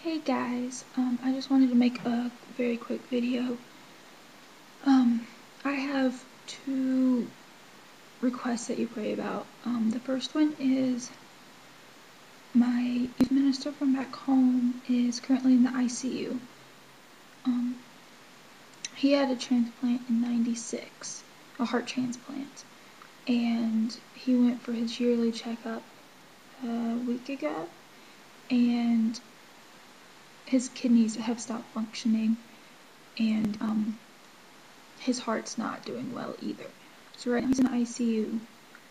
Hey guys, I just wanted to make a very quick video. I have two requests that you pray about. The first one is my youth minister from back home is currently in the ICU. He had a transplant in '96, a heart transplant, and he went for his yearly checkup a week ago, and his kidneys have stopped functioning, and his heart's not doing well either. So right now he's in the ICU,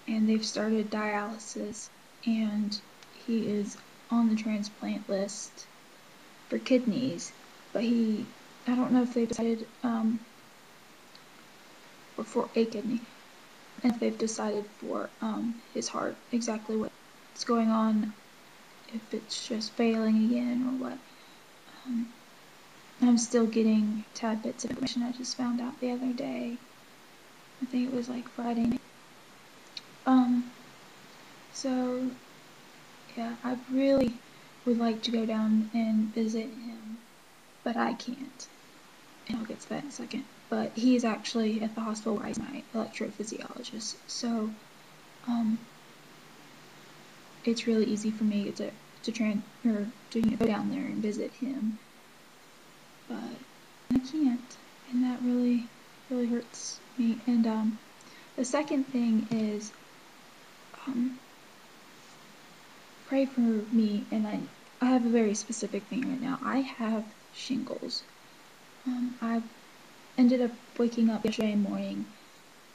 and they've started dialysis, and he is on the transplant list for kidneys, but I don't know if they've decided, or for a kidney, and if they've decided for his heart exactly what's going on, if it's just failing again or what. I'm still getting tad bits of information. I just found out the other day. I think it was like Friday night. So yeah, I really would like to go down and visit him, but I can't. And I'll get to that in a second. But he's actually at the hospital where he's my electrophysiologist. So it's really easy for me to go down there and visit him. But I can't, and that really hurts me. And the second thing is pray for me, and I have a very specific thing right now. I have shingles. I ended up waking up yesterday morning,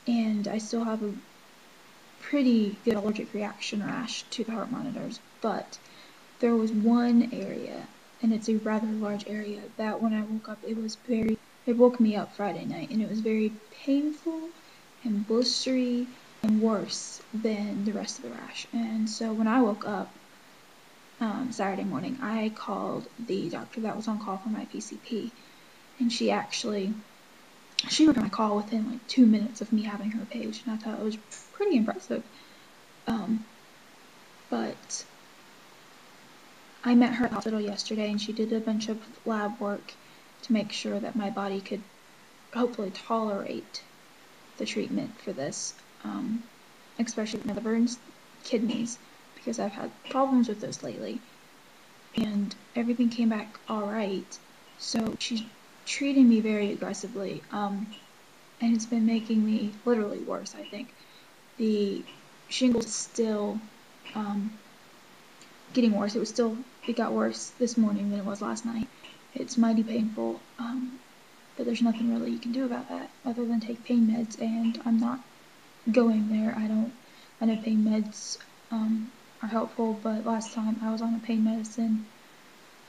and I still have a pretty good allergic reaction rash to the heart monitors, but there was one area, and it's a rather large area, that when I woke up, it woke me up Friday night, and it was very painful and blistery and worse than the rest of the rash. And so when I woke up Saturday morning, I called the doctor that was on call for my PCP, and she was on my call within like 2 minutes of me having her page, and I thought it was pretty impressive. But I met her at the hospital yesterday, and she did a bunch of lab work to make sure that my body could hopefully tolerate the treatment for this, especially with liver and kidneys, because I've had problems with those lately, and everything came back alright. So she's treating me very aggressively, and it's been making me literally worse, I think. The shingles still getting worse. It got worse this morning than it was last night. It's mighty painful, but there's nothing really you can do about that other than take pain meds, and I'm not going there. I know pain meds are helpful, but last time I was on a pain medicine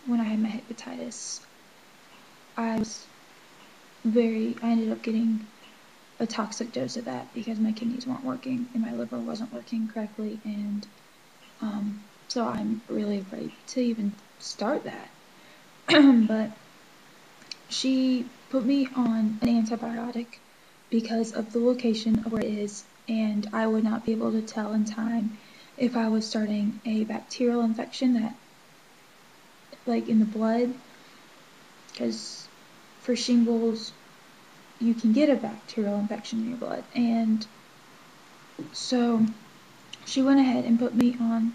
when I had my hepatitis, I ended up getting a toxic dose of that because my kidneys weren't working and my liver wasn't working correctly, and so I'm really afraid to even start that. But she put me on an antibiotic because of the location of where it is, and I would not be able to tell in time if I was starting a bacterial infection that, like, in the blood, because for shingles you can get a bacterial infection in your blood. And so she went ahead and put me on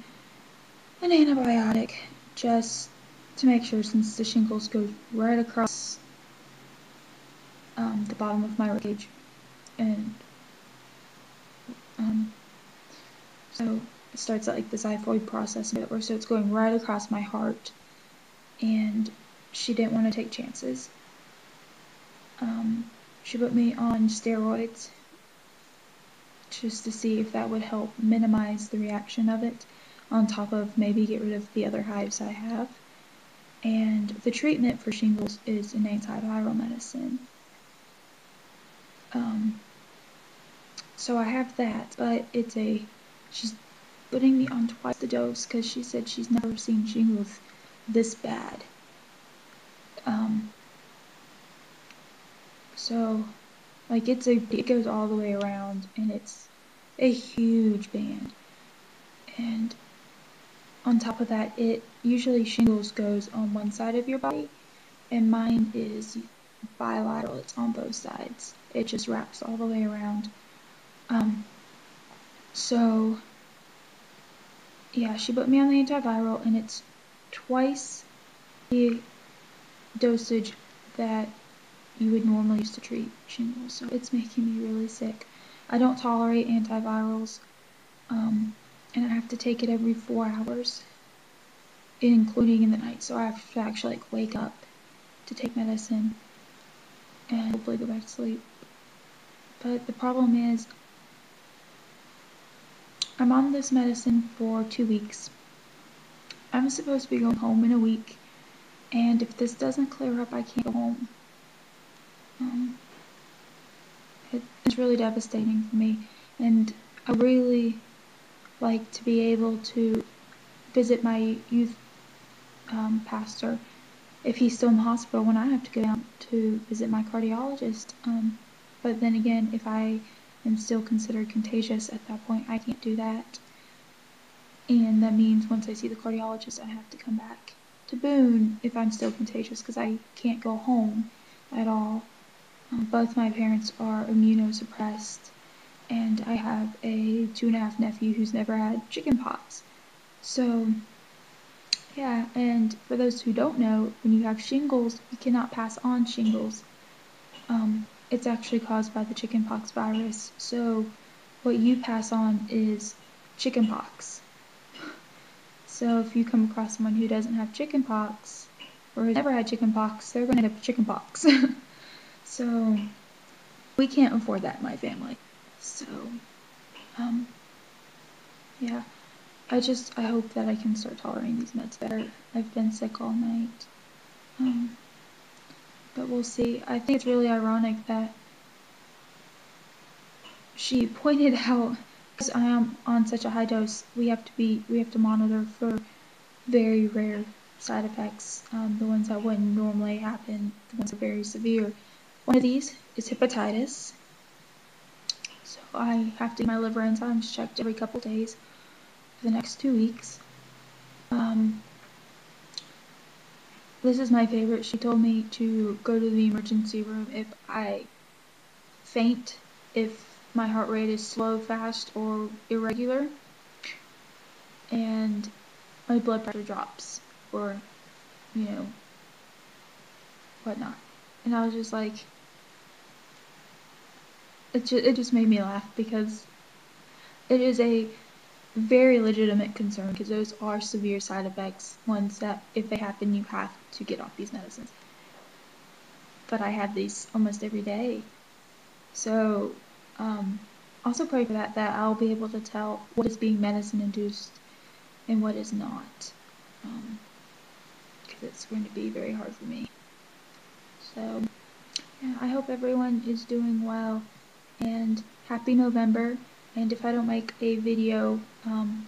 an antibiotic just to make sure, since the shingles goes right across the bottom of my ribcage, and so it starts at like the xiphoid process, so it's going right across my heart, and she didn't want to take chances. She put me on steroids just to see if that would help minimize the reaction of it, on top of maybe get rid of the other hives I have. And the treatment for shingles is an antiviral medicine. So I have that, but she's putting me on twice the dose because she said she's never seen shingles this bad. So like it goes all the way around, and it's a huge band, and on top of that, it usually shingles goes on one side of your body, and mine is bilateral. It's on both sides. It just wraps all the way around. So yeah, she put me on the antiviral, and it's twice the dosage that you would normally use to treat shingles. So it's making me really sick. I don't tolerate antivirals, and I have to take it every 4 hours, including in the night. So I have to actually like wake up to take medicine and hopefully go back to sleep. But the problem is, I'm on this medicine for 2 weeks. I'm supposed to be going home in a week, and if this doesn't clear up, I can't go home. It's really devastating for me, and I really like to be able to visit my youth pastor if he's still in the hospital when I have to go down to visit my cardiologist. But then again, if I am still considered contagious at that point, I can't do that. And that means once I see the cardiologist, I have to come back to Boone if I'm still contagious, because I can't go home at all. Both my parents are immunosuppressed, and I have a 2.5 nephew who's never had chickenpox. So yeah, and for those who don't know, when you have shingles, you cannot pass on shingles. It's actually caused by the chickenpox virus. So what you pass on is chickenpox. So if you come across someone who doesn't have chickenpox or has never had chickenpox, they're going to end up with chickenpox. So we can't afford that in my family. So yeah, I hope that I can start tolerating these meds better. I've been sick all night. But we'll see. I think it's really ironic that she pointed out, because I am on such a high dose, we have to monitor for very rare side effects, the ones that wouldn't normally happen, the ones that are very severe. One of these is hepatitis. So I have to get my liver enzymes checked every couple days for the next 2 weeks. This is my favorite. She told me to go to the emergency room if I faint, if my heart rate is slow, fast, or irregular, and my blood pressure drops, or, whatnot. And I was just like, it just made me laugh, because it is a very legitimate concern, because those are severe side effects, ones that if they happen, you have to get off these medicines. But I have these almost every day. So, also pray for that I'll be able to tell what is being medicine-induced and what is not, because it's going to be very hard for me. So, yeah, I hope everyone is doing well, and happy November. And if I don't make a video in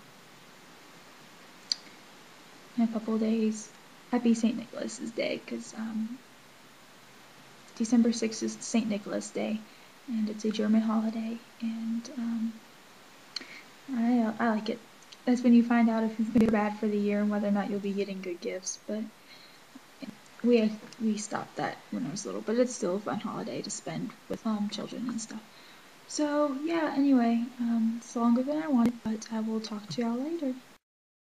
a couple of days, happy St. Nicholas's Day, because December 6th is St. Nicholas Day, and it's a German holiday, and I like it. That's when you find out if you've been good or bad for the year and whether or not you'll be getting good gifts. But we stopped that when I was little, but it's still a fun holiday to spend with children and stuff. So yeah, anyway, it's longer than I wanted, but I will talk to y'all later.